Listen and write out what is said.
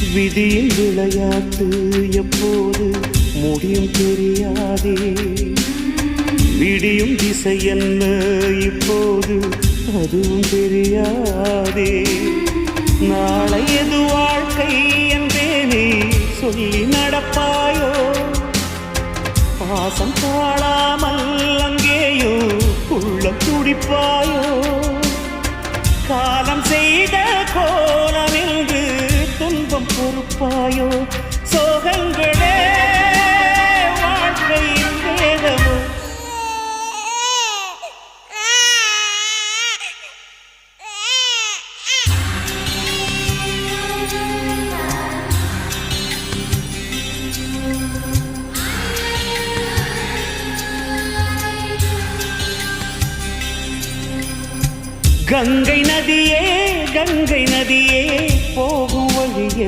விதியின் விளையாட்டு எப்போது முடியும் தெரியாதே. விடியும் திசை என்ன இப்போது அதுவும் தெரியாதே. நாளை எது வாழ்க்கை என்றேனே சொல்லி நடப்பாயோ. பாசம் தாழாமல் அங்கேயோ உள்ளம் துடிப்பாயோ. காலம் செய்த கோலம் என்று துன்பம் பொறுப்பாயோ. சோகங்களே வாழ்க்கையின் வேகமோ. கங்கை நதியே கங்கை நதியே போகும் வழியே